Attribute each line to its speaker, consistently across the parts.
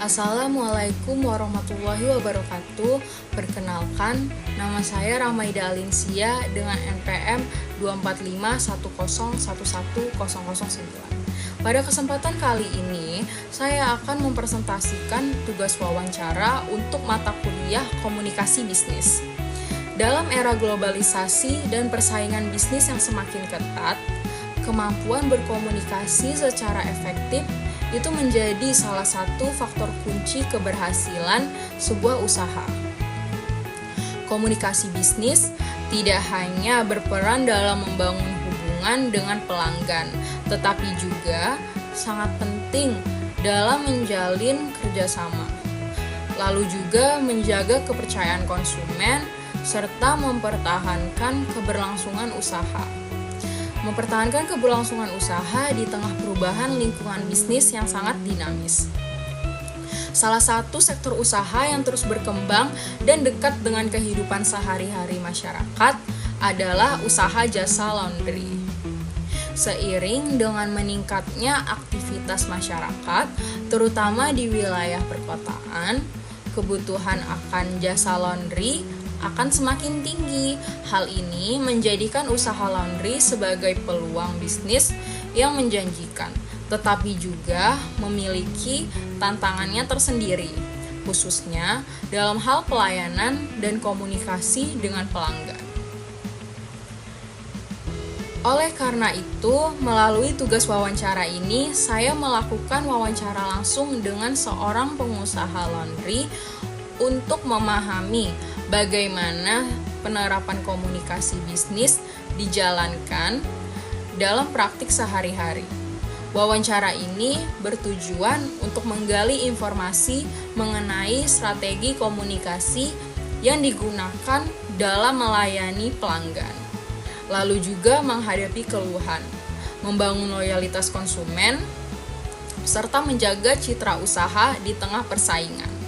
Speaker 1: Assalamualaikum warahmatullahi wabarakatuh. Perkenalkan, nama saya Ramaida Alinsia dengan NPM 24510111009. Pada kesempatan kali ini, saya akan mempresentasikan tugas wawancara untuk mata kuliah Komunikasi Bisnis. Dalam era globalisasi dan persaingan bisnis yang semakin ketat, kemampuan berkomunikasi secara efektif itu menjadi salah satu faktor kunci keberhasilan sebuah usaha. Komunikasi bisnis tidak hanya berperan dalam membangun hubungan dengan pelanggan, tetapi juga sangat penting dalam menjalin kerjasama, lalu juga menjaga kepercayaan konsumen, serta mempertahankan keberlangsungan usaha. Mempertahankan keberlangsungan usaha di tengah perubahan lingkungan bisnis yang sangat dinamis. Salah satu sektor usaha yang terus berkembang dan dekat dengan kehidupan sehari-hari masyarakat adalah usaha jasa laundry. Seiring dengan meningkatnya aktivitas masyarakat, terutama di wilayah perkotaan, kebutuhan akan jasa laundry akan semakin tinggi. Hal ini menjadikan usaha laundry sebagai peluang bisnis yang menjanjikan, tetapi juga memiliki tantangannya tersendiri, khususnya dalam hal pelayanan dan komunikasi dengan pelanggan. Oleh karena itu, melalui tugas wawancara ini, saya melakukan wawancara langsung dengan seorang pengusaha laundry untuk memahami bagaimana penerapan komunikasi bisnis dijalankan dalam praktik sehari-hari. Wawancara ini bertujuan untuk menggali informasi mengenai strategi komunikasi yang digunakan dalam melayani pelanggan, lalu juga menghadapi keluhan, membangun loyalitas konsumen, serta menjaga citra usaha di tengah persaingan.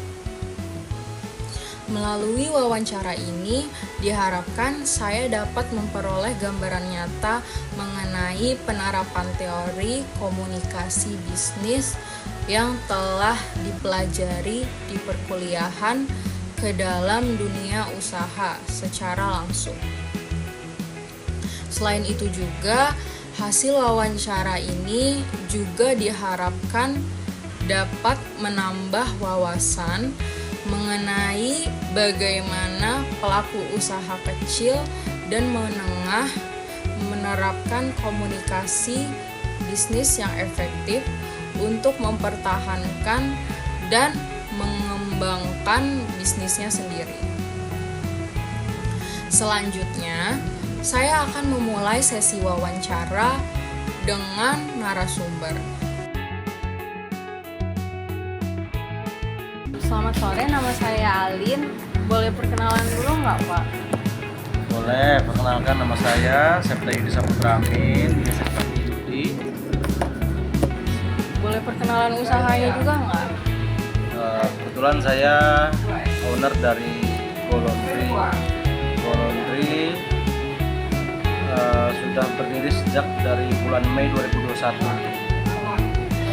Speaker 1: Melalui wawancara ini, diharapkan saya dapat memperoleh gambaran nyata mengenai penerapan teori komunikasi bisnis yang telah dipelajari di perkuliahan ke dalam dunia usaha secara langsung. Selain itu juga, hasil wawancara ini juga diharapkan dapat menambah wawasan mengenai bagaimana pelaku usaha kecil dan menengah menerapkan komunikasi bisnis yang efektif untuk mempertahankan dan mengembangkan bisnisnya sendiri. Selanjutnya, saya akan memulai sesi wawancara dengan narasumber. Selamat sore, nama saya Alin. Boleh perkenalan dulu nggak, Pak?
Speaker 2: Boleh, perkenalkan nama saya Septa Yudi Saputra Amin, biasa dipanggil Yudi.
Speaker 1: Boleh perkenalan usahanya juga nggak?
Speaker 2: Kebetulan saya owner dari Go Laundry. Go Laundry sudah berdiri sejak dari bulan Mei 2021.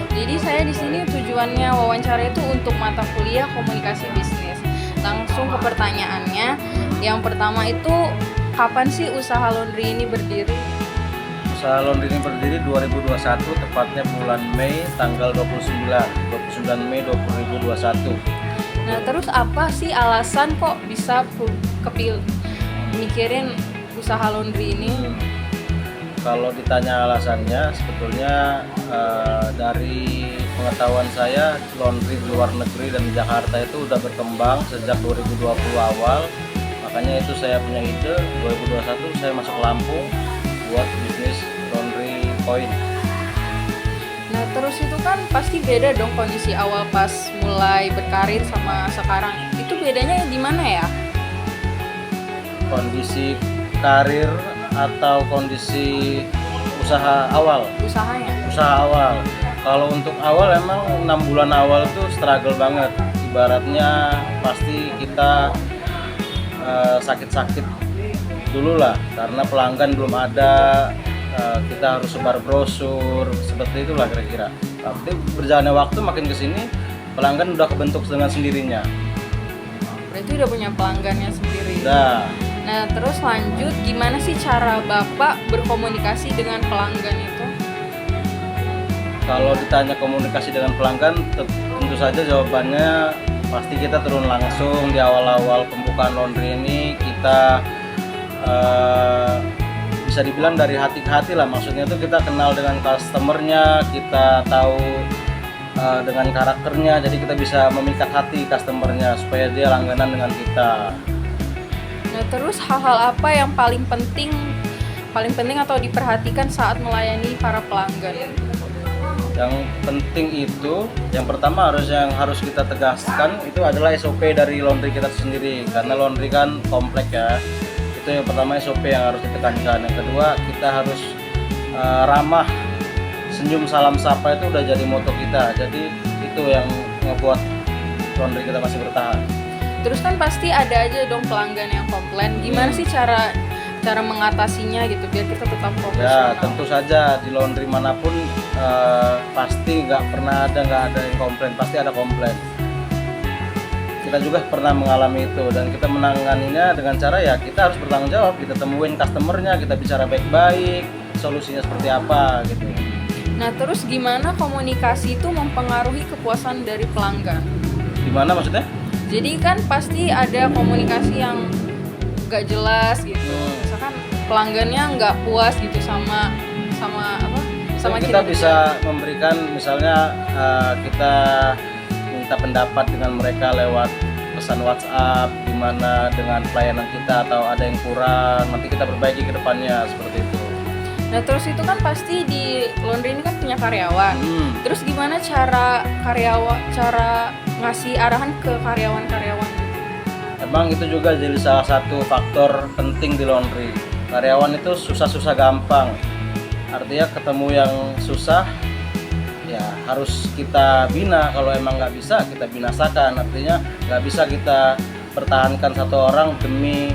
Speaker 1: Jadi saya di sini tujuannya wawancara itu untuk mata kuliah komunikasi bisnis. Langsung ke pertanyaannya. Yang pertama itu, kapan sih usaha laundry ini berdiri?
Speaker 2: Usaha laundry ini berdiri 2021, tepatnya bulan Mei tanggal 29 Mei 2021.
Speaker 1: Nah, terus apa sih alasan kok bisa mikirin usaha laundry ini?
Speaker 2: Kalau ditanya alasannya, sebetulnya dari pengetahuan saya, laundry di luar negeri dan di Jakarta itu udah berkembang sejak 2020 awal. Makanya itu saya punya ide, 2021 saya masuk Lampung buat bisnis laundry koin.
Speaker 1: Nah, terus itu kan pasti beda dong kondisi awal pas mulai berkarir sama sekarang. Itu bedanya di mana ya?
Speaker 2: Kondisi karir atau kondisi usaha awal?
Speaker 1: Usahanya?
Speaker 2: Usaha awal. Kalau untuk awal emang 6 bulan awal tuh struggle banget. Ibaratnya pasti kita sakit-sakit dulu lah, karena pelanggan belum ada, kita harus sebar brosur, seperti itulah kira-kira. Tapi berjalannya waktu makin kesini pelanggan udah kebentuk dengan sendirinya.
Speaker 1: Berarti udah punya pelanggannya sendiri.
Speaker 2: Udah.
Speaker 1: Nah, terus lanjut, gimana sih cara Bapak berkomunikasi dengan pelanggan itu?
Speaker 2: Kalau ditanya komunikasi dengan pelanggan, tentu saja jawabannya pasti kita turun langsung. Di awal-awal pembukaan laundry ini kita bisa dibilang dari hati ke hati lah. Maksudnya itu kita kenal dengan customernya, kita tahu dengan karakternya, jadi kita bisa memikat hati customernya supaya dia langganan dengan kita.
Speaker 1: Nah, terus hal-hal apa yang paling penting atau diperhatikan saat melayani para pelanggan?
Speaker 2: Yang penting itu, yang pertama yang harus kita tegaskan itu adalah SOP dari laundry kita sendiri, karena laundry kan kompleks ya. Itu yang pertama, SOP yang harus ditekankan. Yang kedua, kita harus ramah, senyum salam sapa itu udah jadi moto kita. Jadi itu yang ngebuat laundry kita masih bertahan.
Speaker 1: Terus kan pasti ada aja dong pelanggan yang komplain. Gimana sih cara mengatasinya gitu biar kita tetap
Speaker 2: Ya
Speaker 1: profesional?
Speaker 2: tentu saja di laundry manapun pasti nggak ada yang komplain, pasti ada komplain. Kita juga pernah mengalami itu dan kita menanganinya dengan cara ya kita harus bertanggung jawab, kita temuin customernya, kita bicara baik-baik, solusinya seperti apa gitu.
Speaker 1: Nah, terus gimana komunikasi itu mempengaruhi kepuasan dari pelanggan?
Speaker 2: Gimana maksudnya?
Speaker 1: Jadi kan pasti ada komunikasi yang nggak jelas gitu. Misalkan pelanggannya nggak puas gitu sama
Speaker 2: Kita bisa memberikan, misalnya kita minta pendapat dengan mereka lewat pesan WhatsApp, gimana dengan pelayanan kita atau ada yang kurang, nanti kita perbaiki ke depannya seperti itu.
Speaker 1: Nah, terus itu kan pasti di laundry ini kan punya karyawan. Terus gimana cara ngasih arahan ke karyawan-karyawan?
Speaker 2: Emang itu juga jadi salah satu faktor penting di laundry. Karyawan itu susah-susah gampang. Artinya ketemu yang susah ya harus kita bina. Kalau emang nggak bisa kita binasakan. Artinya nggak bisa kita pertahankan satu orang demi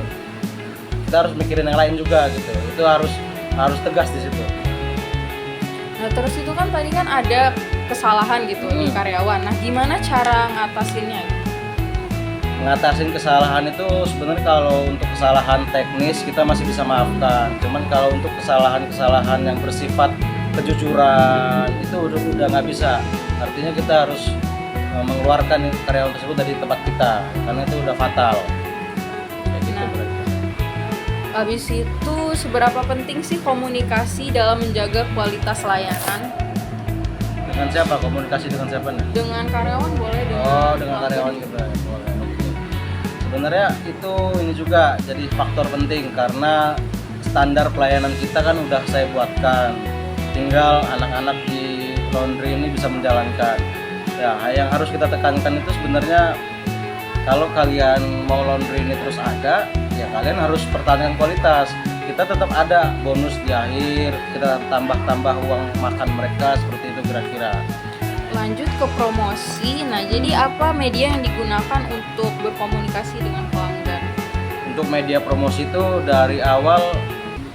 Speaker 2: kita harus mikirin yang lain juga gitu. Itu harus tegas di situ.
Speaker 1: Nah, terus itu kan tadi kan ada kesalahan gitu di karyawan. Nah, gimana cara ngatasinnya?
Speaker 2: Ngatasin kesalahan itu sebenarnya kalau untuk kesalahan teknis kita masih bisa maafkan. Cuman kalau untuk kesalahan-kesalahan yang bersifat kejujuran itu udah nggak bisa. Artinya kita harus mengeluarkan karyawan tersebut dari tempat kita karena itu udah fatal. Kayak gitu berarti.
Speaker 1: Habis itu seberapa penting sih komunikasi dalam menjaga kualitas layanan?
Speaker 2: Dengan siapa? Komunikasi dengan siapa nih?
Speaker 1: Dengan karyawan boleh,
Speaker 2: Dengan karyawan juga boleh. Oke. Sebenarnya itu ini juga jadi faktor penting karena standar pelayanan kita kan udah saya buatkan. Tinggal anak-anak di laundry ini bisa menjalankan. Ya, yang harus kita tekankan itu sebenarnya kalau kalian mau laundry ini terus ada, ya kalian harus pertahankan kualitas. Kita tetap ada bonus di akhir, kita tambah uang makan mereka, seperti itu kira-kira.
Speaker 1: Lanjut ke promosi. Nah, jadi apa media yang digunakan untuk berkomunikasi dengan pelanggan?
Speaker 2: Untuk media promosi itu dari awal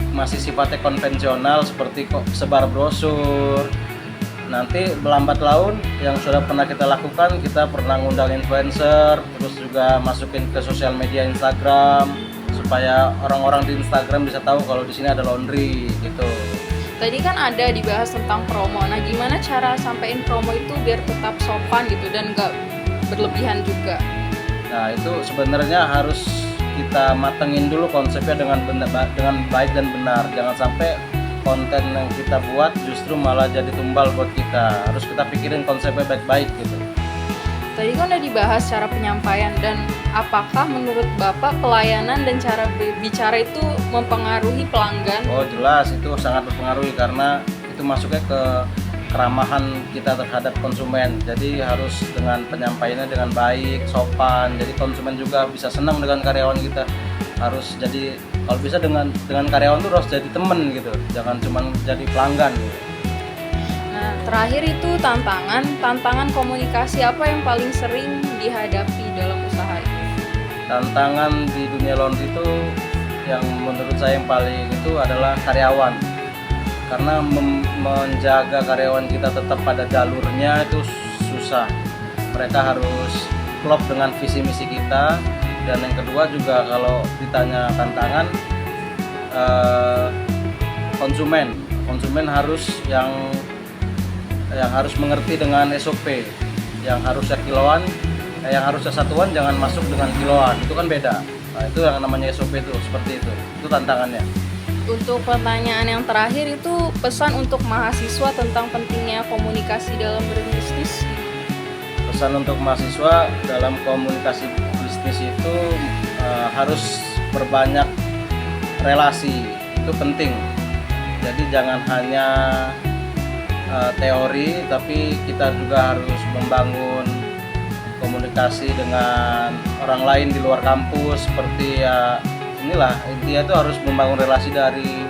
Speaker 2: masih sifatnya konvensional seperti sebar brosur. Nanti melambat laun yang sudah pernah kita lakukan, kita pernah ngundang influencer, terus juga masukin ke sosial media Instagram supaya orang-orang di Instagram bisa tahu kalau di sini ada laundry gitu.
Speaker 1: Tadi kan ada dibahas tentang promo. Nah, gimana cara sampein promo itu biar tetap sopan gitu dan nggak berlebihan juga?
Speaker 2: Nah, itu sebenarnya harus kita matengin dulu konsepnya dengan baik dan benar. Jangan sampai konten yang kita buat justru malah jadi tumbal buat kita. Harus kita pikirin konsepnya baik-baik gitu.
Speaker 1: Tadi kan udah dibahas cara penyampaian, dan apakah menurut Bapak pelayanan dan cara bicara itu mempengaruhi pelanggan?
Speaker 2: Oh jelas, itu sangat berpengaruh karena itu masuknya ke keramahan kita terhadap konsumen. Jadi harus dengan penyampaiannya dengan baik, sopan. Jadi konsumen juga bisa senang dengan karyawan kita. Harus jadi, kalau bisa dengan karyawan tuh harus jadi temen gitu. Jangan cuma jadi pelanggan gitu.
Speaker 1: Nah, terakhir itu tantangan komunikasi apa yang paling sering dihadapi dalam usaha itu?
Speaker 2: Tantangan di dunia laundry itu yang menurut saya yang paling itu adalah karyawan. Karena menjaga karyawan kita tetap pada jalurnya itu susah. mereka harus klop dengan visi misi kita. Dan yang kedua juga kalau ditanya tantangan, konsumen harus yang harus mengerti dengan SOP, yang harusnya kiloan, yang harusnya satuan jangan masuk dengan kiloan, itu kan beda. Nah, itu yang namanya SOP itu seperti itu tantangannya.
Speaker 1: Untuk pertanyaan yang terakhir itu pesan untuk mahasiswa tentang pentingnya komunikasi dalam berbisnis.
Speaker 2: Pesan untuk mahasiswa dalam komunikasi bisnis itu harus berbanyak relasi, itu penting. Jadi jangan hanya teori, tapi kita juga harus membangun komunikasi dengan orang lain di luar kampus, seperti inilah intinya itu harus membangun relasi dari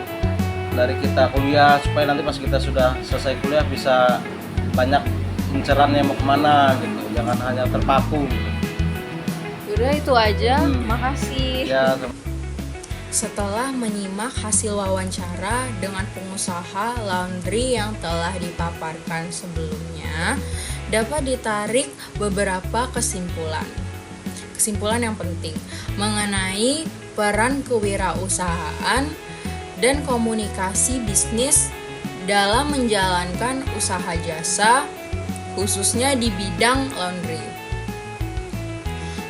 Speaker 2: kita kuliah, supaya nanti pas kita sudah selesai kuliah bisa banyak incerannya mau kemana gitu, jangan hanya terpaku.
Speaker 1: Udah itu aja, makasih.
Speaker 2: Ya.
Speaker 1: Setelah menyimak hasil wawancara dengan pengusaha laundry yang telah dipaparkan sebelumnya, dapat ditarik beberapa kesimpulan. Kesimpulan yang penting mengenai peran kewirausahaan dan komunikasi bisnis dalam menjalankan usaha jasa, khususnya di bidang laundry.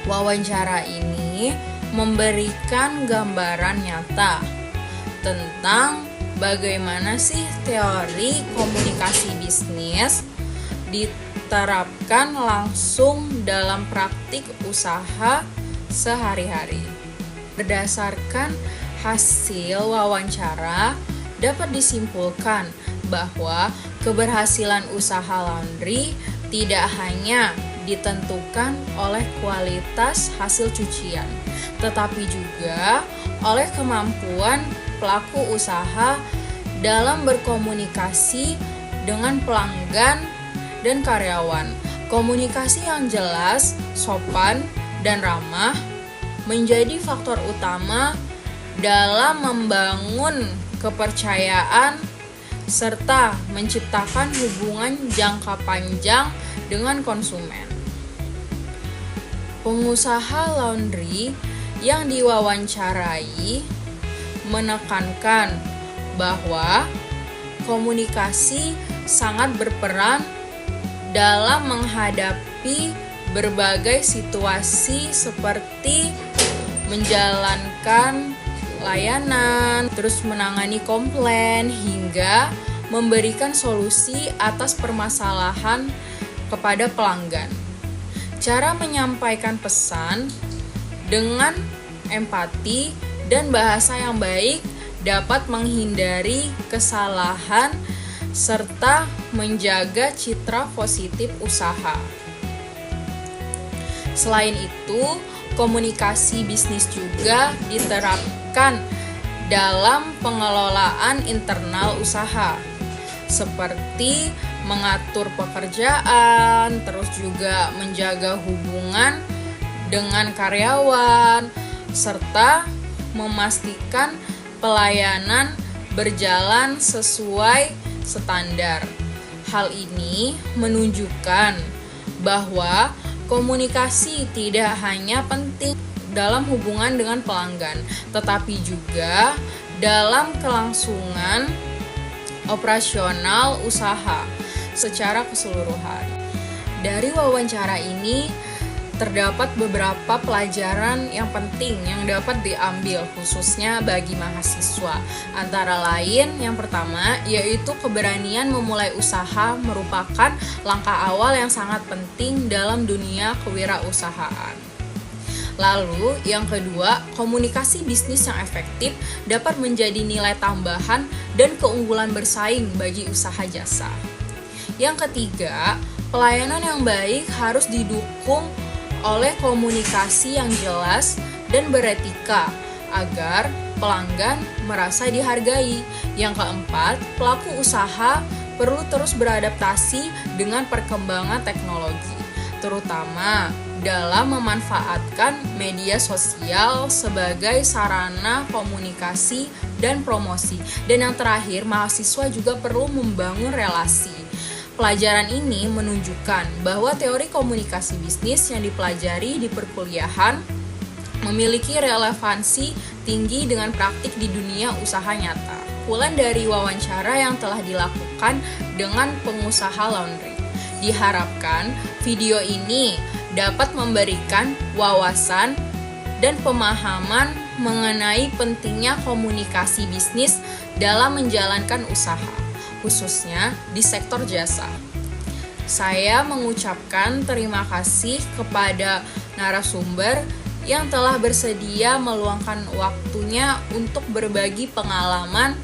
Speaker 1: Wawancara ini memberikan gambaran nyata tentang bagaimana sih teori komunikasi bisnis diterapkan langsung dalam praktik usaha sehari-hari. Berdasarkan hasil wawancara, dapat disimpulkan bahwa keberhasilan usaha laundry tidak hanya ditentukan oleh kualitas hasil cucian, tetapi juga oleh kemampuan pelaku usaha dalam berkomunikasi dengan pelanggan dan karyawan. Komunikasi yang jelas, sopan, dan ramah menjadi faktor utama dalam membangun kepercayaan serta menciptakan hubungan jangka panjang dengan konsumen. Pengusaha laundry yang diwawancarai menekankan bahwa komunikasi sangat berperan dalam menghadapi berbagai situasi seperti menjalankan layanan, terus menangani komplain, hingga memberikan solusi atas permasalahan kepada pelanggan. Cara menyampaikan pesan dengan empati dan bahasa yang baik dapat menghindari kesalahan serta menjaga citra positif usaha. Selain itu, komunikasi bisnis juga diterapkan dalam pengelolaan internal usaha, seperti mengatur pekerjaan, terus juga menjaga hubungan dengan karyawan, serta memastikan pelayanan berjalan sesuai standar. Hal ini menunjukkan bahwa komunikasi tidak hanya penting dalam hubungan dengan pelanggan, tetapi juga dalam kelangsungan operasional usaha secara keseluruhan. Dari wawancara ini terdapat beberapa pelajaran yang penting yang dapat diambil khususnya bagi mahasiswa. Antara lain, yang pertama yaitu keberanian memulai usaha merupakan langkah awal yang sangat penting dalam dunia kewirausahaan. Lalu, yang kedua, komunikasi bisnis yang efektif dapat menjadi nilai tambahan dan keunggulan bersaing bagi usaha jasa. Yang ketiga, pelayanan yang baik harus didukung oleh komunikasi yang jelas dan beretika agar pelanggan merasa dihargai. Yang keempat, pelaku usaha perlu terus beradaptasi dengan perkembangan teknologi, terutama dalam memanfaatkan media sosial sebagai sarana komunikasi dan promosi. Dan yang terakhir, mahasiswa juga perlu membangun relasi. Pelajaran ini menunjukkan bahwa teori komunikasi bisnis yang dipelajari di perkuliahan memiliki relevansi tinggi dengan praktik di dunia usaha nyata. Kumpulan dari wawancara yang telah dilakukan dengan pengusaha laundry. Diharapkan video ini dapat memberikan wawasan dan pemahaman mengenai pentingnya komunikasi bisnis dalam menjalankan usaha, khususnya di sektor jasa. Saya mengucapkan terima kasih kepada narasumber yang telah bersedia meluangkan waktunya untuk berbagi pengalaman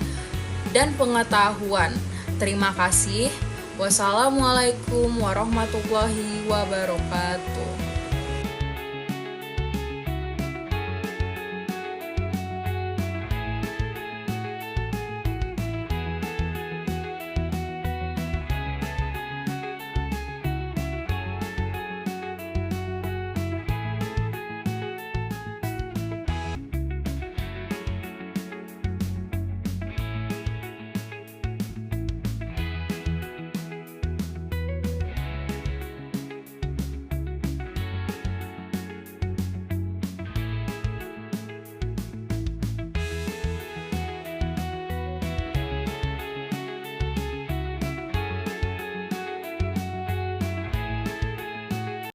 Speaker 1: dan pengetahuan. Terima kasih. Wassalamualaikum warahmatullahi wabarakatuh.